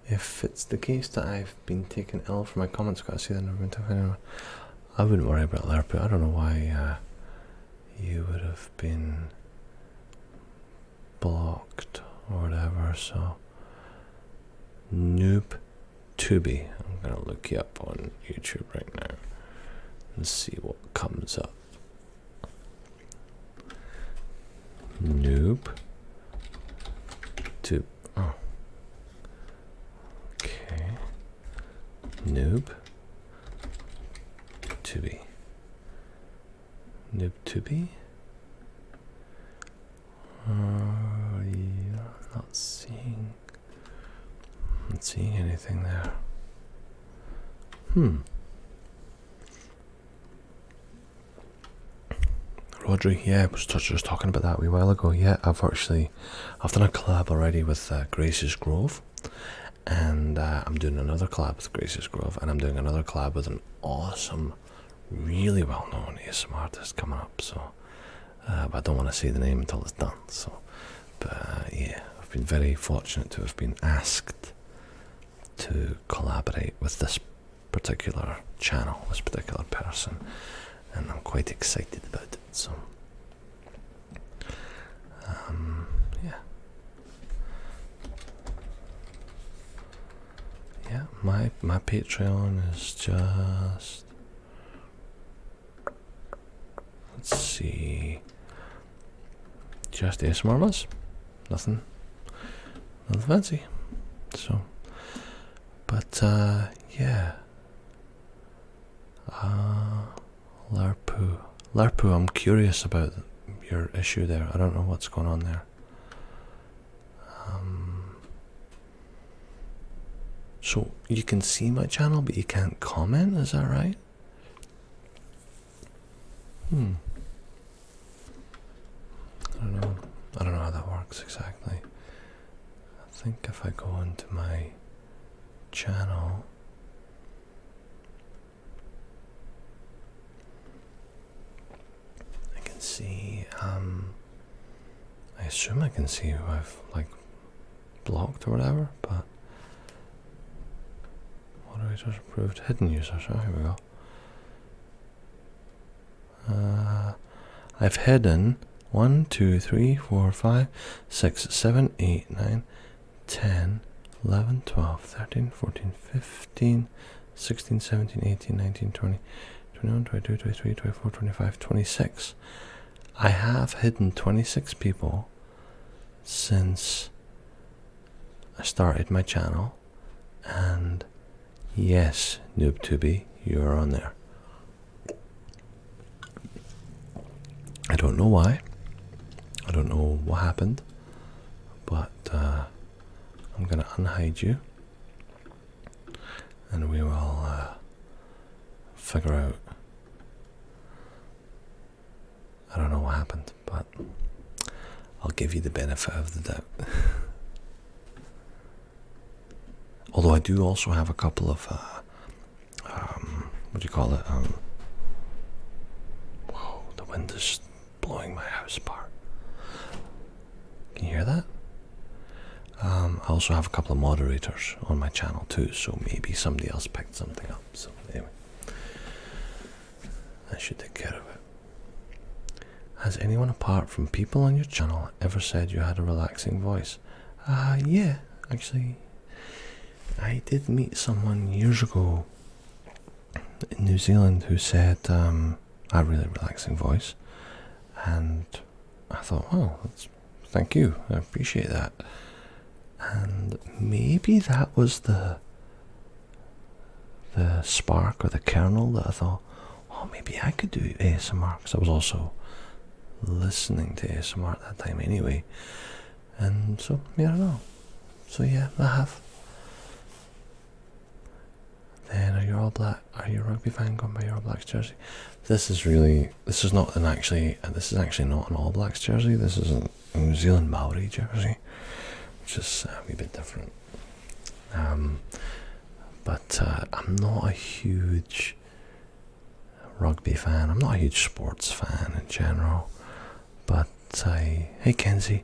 If it's the case that I've been taken ill for my comments, gotta see that I've been taken ill, I wouldn't worry about Lerput. I don't know why you would have been blocked or whatever. So, Noob Tubi. I'm gonna look you up on YouTube right now and see what comes up. Noob Tubi. Oh. Okay. Noob Tubi. Noob Tubi? Yeah, not seeing anything there. Rodri, yeah, I was just talking about that a wee while ago. Yeah, I've done a collab already with Grace's Grove, and I'm doing another collab with Grace's Grove, and I'm doing another collab with an awesome, really well-known ASMR artist coming up. So, but I don't want to say the name until it's done. So, but yeah, I've been very fortunate to have been asked to collaborate with this particular channel, this particular person, and I'm quite excited about it. So, yeah, my Patreon is just, let's see, just ASMR Muzz, nothing fancy. So, but yeah, Lerput, I'm curious about your issue there. I don't know what's going on there. So you can see my channel, but you can't comment. Is that right? I don't know how that works exactly. think if I go into my channel, I can see, I assume I can see who I've like blocked or whatever, but moderators approved, hidden users. Oh, here we go. I've hidden 1, 2, 3, 4, 5, 6, 7, 8, 9, 10, 11, 12, 13, 14, 15, 16, 17, 18, 19, 20, 21, 22, 23, 24, 25, 26. I have hidden 26 people since I started my channel, and yes, NoobTubi, you are on there. I don't know why. I don't know what happened, but I'm going to unhide you, and we will figure out. I don't know what happened, but I'll give you the benefit of the doubt. Although I do also have a couple of, what do you call it? Whoa, the wind is blowing my house apart. Can you hear that? I also have a couple of moderators on my channel too, so maybe somebody else picked something up. So anyway, I should take care of it. Has anyone apart from people on your channel ever said you had a relaxing voice? Yeah, actually, I did meet someone years ago in New Zealand who said I had a really relaxing voice, and I thought, well, thank you, I appreciate that. And maybe that was the spark or the kernel that I thought, oh, maybe I could do ASMR, because I was also listening to ASMR at that time anyway. And so, yeah, I don't know. So yeah, I have. Then are you all black? Are you a rugby fan going by your All Blacks jersey? This is actually not an All Blacks jersey. This is a New Zealand Maori jersey, which is a wee bit different. But I'm not a huge rugby fan. I'm not a huge sports fan in general. But hey Kenzie,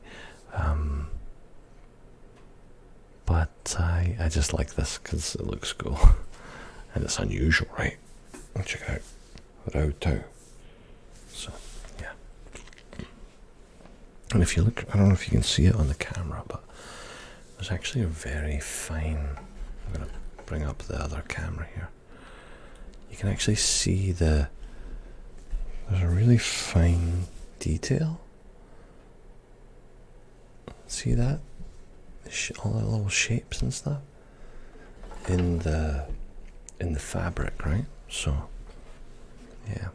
but I just like this because it looks cool and it's unusual, right? Check out without doubt. So yeah. And if you look, I don't know if you can see it on the camera, but there's actually a very fine. I'm gonna bring up the other camera here. You can actually see there's a really fine detail. See that? All the little shapes and stuff in the fabric, right? So yeah,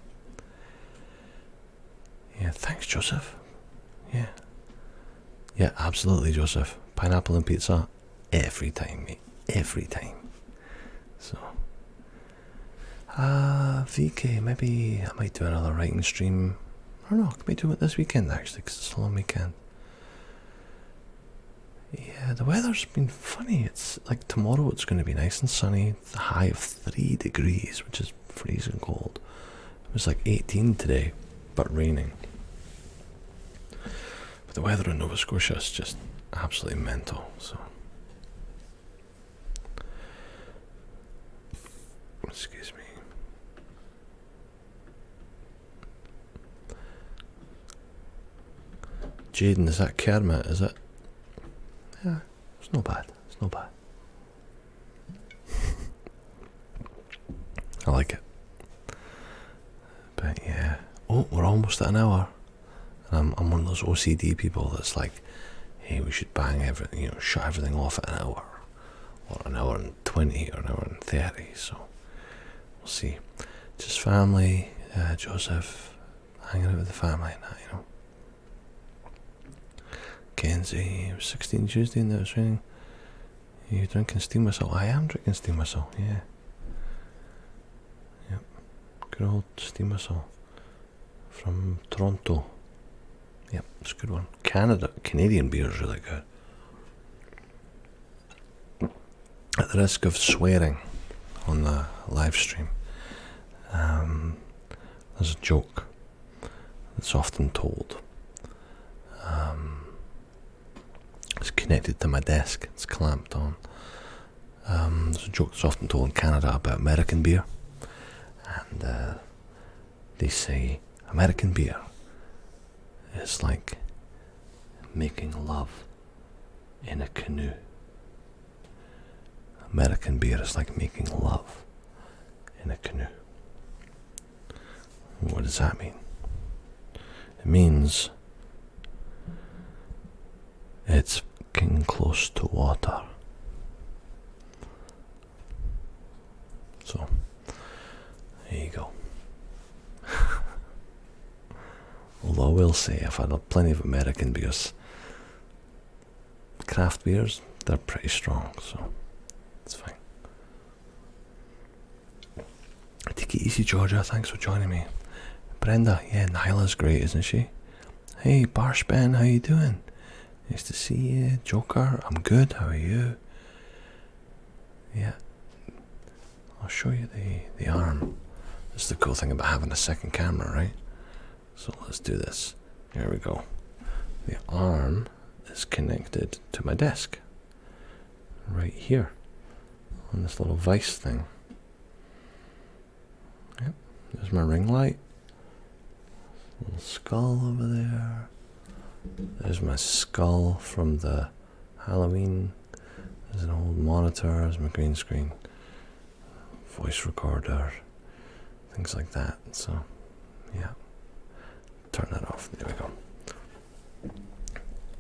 thanks Joseph. Yeah, absolutely Joseph. Pineapple and pizza every time, mate, every time. So VK, maybe I might do another writing stream. I don't know, I might do it this weekend actually, because it's a long weekend. Yeah, the weather's been funny. It's like tomorrow it's going to be nice and sunny, the high of 3 degrees, which is freezing cold. It was like 18 today, but raining. But the weather in Nova Scotia is just absolutely mental, so. Excuse me. Jaden, is that Kermit, is it? Yeah, it's not bad. It's not bad. I like it. But yeah. Oh, we're almost at an hour. And I'm one of those OCD people that's like, hey, we should bang everything, shut everything off at an hour. Or an hour and 20 or an hour and 30. So we'll see. Just family, Joseph, hanging out with the family and that, Kenzie, it was 16 Tuesday and it was raining. You drinking steam whistle? I am drinking steam whistle, yeah. Yep. Good old steam whistle. From Toronto. Yep, it's a good one. Canadian beer is really good. at the risk of swearing on the live stream, there's a joke that's often told. It's connected to my desk, it's clamped on. There's a joke that's often told in Canada about American beer, and they say American beer is like making love in a canoe. American beer is like making love in a canoe. What does that mean? It means it's getting close to water. So, there you go. Although I will say, I've had plenty of American beers. Craft beers, they're pretty strong, so it's fine. Take it easy, Georgia. Thanks for joining me. Brenda, yeah, Nyla's great, isn't she? Hey, Barsh Ben, how you doing? Nice to see you. Joker, I'm good. How are you? Yeah. I'll show you the arm. This is the cool thing about having a second camera, right? So let's do this. Here we go. The arm is connected to my desk. Right here. On this little vice thing. Yep. There's my ring light. Little skull over there. There's my skull from the Halloween. There's an old monitor. There's my green screen. Voice recorder. Things like that. So, yeah. Turn that off. There we go.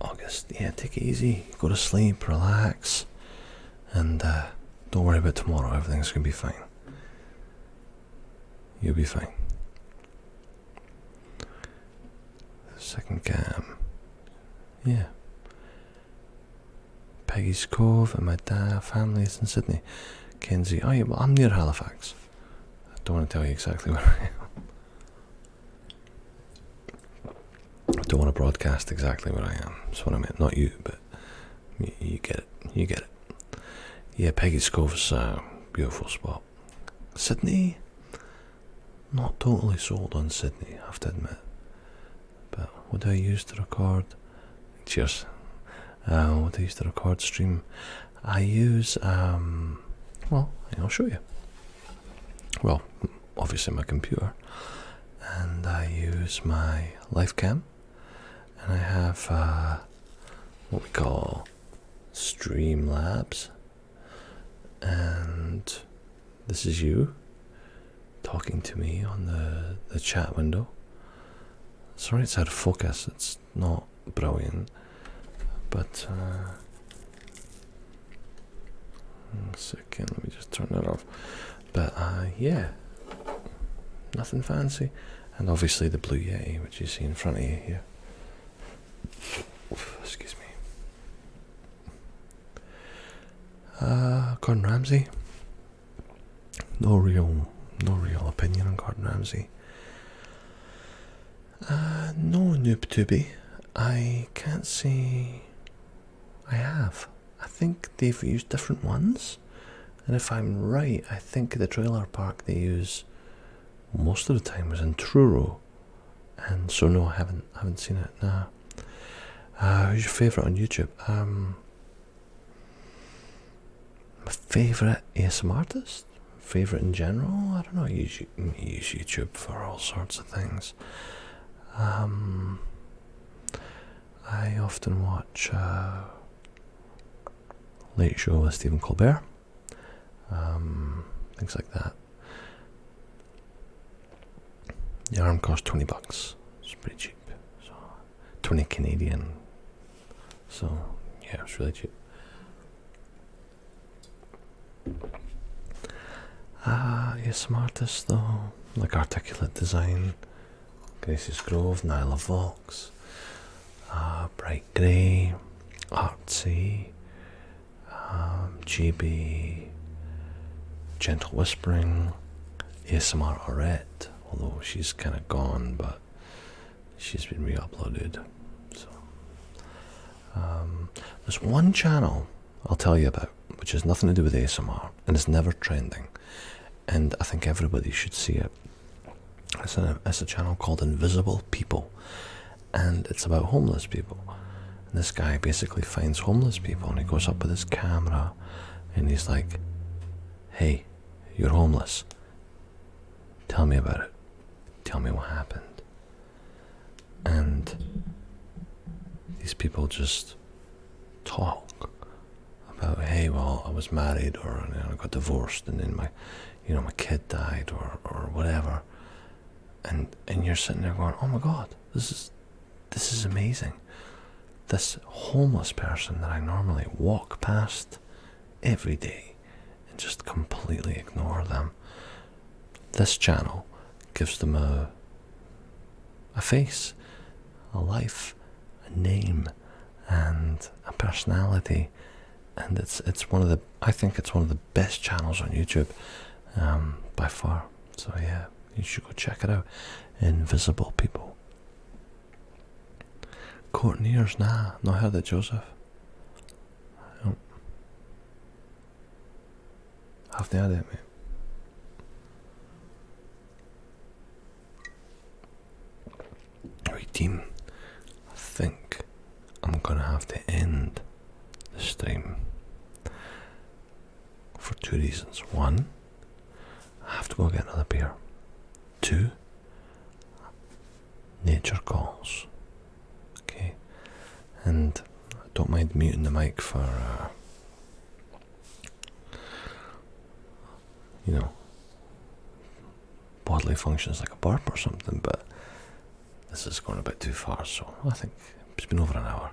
August. Yeah, take it easy. Go to sleep. Relax. And don't worry about tomorrow. Everything's going to be fine. You'll be fine. Second cam. Yeah. Peggy's Cove and my family is in Sydney. Kenzie. Oh yeah, well, I'm near Halifax. I don't want to tell you exactly where I am. I don't want to broadcast exactly where I am. That's what I meant. Not you, but you get it. You get it. Yeah, Peggy's Cove is a beautiful spot. Sydney? Not totally sold on Sydney, I have to admit. But what do I use to record? Cheers. What do I use to record stream? I use, well, I'll show you. Well, obviously my computer. And I use my live cam. And I have what we call Streamlabs. And this is you talking to me on the chat window. Sorry it's out of focus, it's not brilliant, but one second, let me just turn that off. But yeah, nothing fancy. And obviously the Blue Yeti, which you see in front of you here. Oof, excuse me. Gordon Ramsay. No real opinion on Gordon Ramsay. No noob tubi. I can't say I have. I think they've used different ones. And if I'm right, I think the trailer park they use most of the time was in Truro. And so no, I haven't seen it. Nah. Who's your favourite on YouTube? My favourite ASMR artist? Favourite in general? I don't know. I use YouTube for all sorts of things. I often watch Late Show with Stephen Colbert. Things like that. The arm cost $20. It's pretty cheap. So 20 Canadian. So yeah, it's really cheap. ASMR artists though, like Articulate Design, Gracie's Grove, Nyla Vox, Bright Grey, Artsy, GB, Gentle Whispering, ASMR Arette, although she's kind of gone, but she's been re-uploaded. So there's one channel I'll tell you about, which has nothing to do with ASMR, and it's never trending, and I think everybody should see it. It's a channel called Invisible People, and it's about homeless people. And this guy basically finds homeless people, and he goes up with his camera, and he's like, "Hey, you're homeless. Tell me about it. Tell me what happened." And these people just talk about, "Hey, well, I was married, or I got divorced, and then my kid died, or whatever." And you're sitting there going, "Oh my God, this is amazing. This homeless person that I normally walk past every day and just completely ignore them. This channel gives them a face, a life, a name, and a personality, and I think it's one of the best channels on YouTube, by far. So yeah, you should go check it out. Invisible People. Courtiers, nah, not heard of Joseph. No. Have they had it, mate? Right, team. I think I'm gonna have to end the stream for two reasons. One, I have to go get another beer. Two, nature calls. Okay, and I don't mind muting the mic for bodily functions like a burp or something, but this is going a bit too far, so I think it's been over an hour.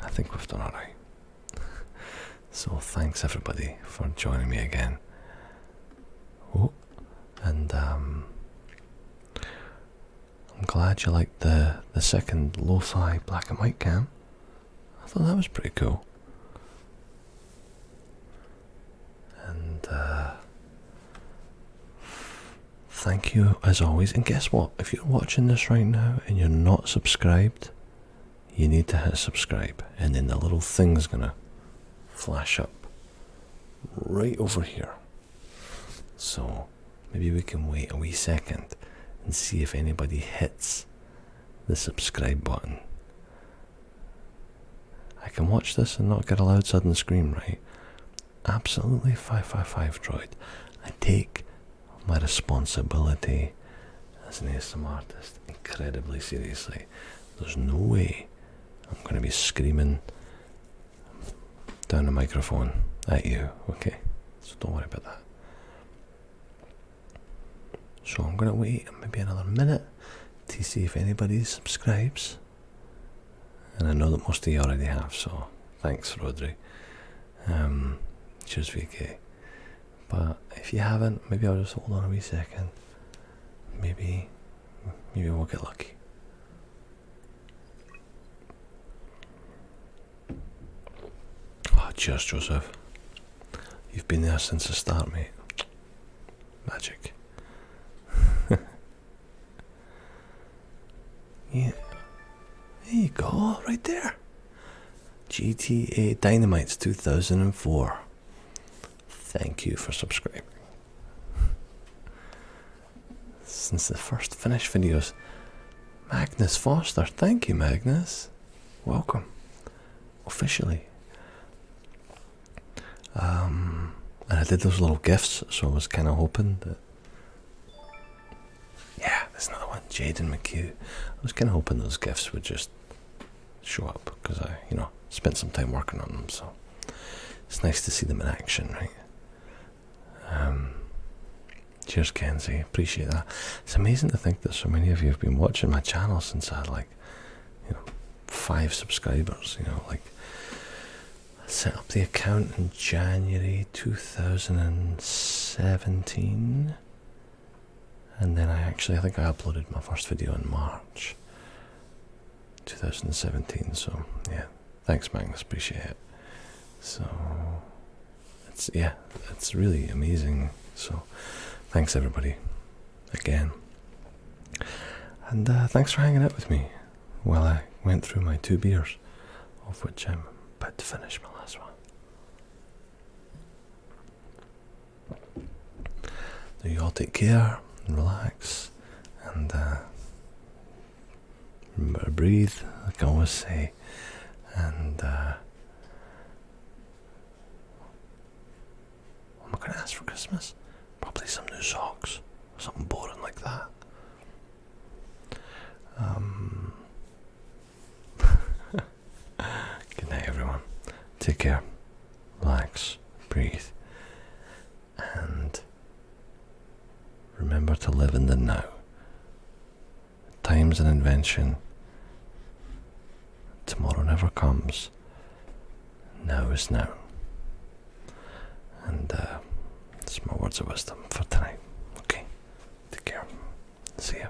I think we've done alright. So thanks everybody for joining me again. Oh, and I'm glad you liked the second lo-fi black and white cam. I thought that was pretty cool. And thank you as always. And guess what? If you're watching this right now and you're not subscribed, you need to hit subscribe, and then the little thing's gonna flash up right over here. So maybe we can wait a wee second and see if anybody hits the subscribe button. I can watch this and not get a loud sudden scream, right? Absolutely 555 droid. I take my responsibility as an ASMR artist incredibly seriously. There's no way I'm going to be screaming down the microphone at you, okay? So don't worry about that. So I'm going to wait maybe another minute to see if anybody subscribes. And I know that most of you already have, so thanks, Rodri. Cheers, VK. But if you haven't, maybe I'll just hold on a wee second. Maybe we'll get lucky. Oh, cheers, Joseph. You've been there since the start, mate. Magic. Yeah. There you go, right there. GTA Dynamites 2004. Thank you for subscribing. Since the first finished videos, Magnus Foster. Thank you, Magnus. Welcome. Officially. And I did those little gifts, so I was kind of hoping that. Yeah, there's another one. Jaden McHugh. I was kind of hoping those gifts would just show up because I, spent some time working on them. So it's nice to see them in action, right? Cheers, Kenzie. Appreciate that. It's amazing to think that so many of you have been watching my channel since I had 5 subscribers. I set up the account in January 2017, and then I think I uploaded my first video in March 2017. So yeah, thanks, Magnus. Appreciate it. So it's really amazing. So thanks everybody again, and thanks for hanging out with me while I went through my 2 beers, of which I'm about to finish my last one. So you all take care and relax, and remember to breathe, like I always say, and what am I going to ask for Christmas? Probably some new socks, something boring like that. Good night, everyone. Take care, relax, breathe, and remember to live in the now. Time's an invention. Tomorrow never comes. Now is now. And that's my words of wisdom for tonight. Okay, take care. See ya.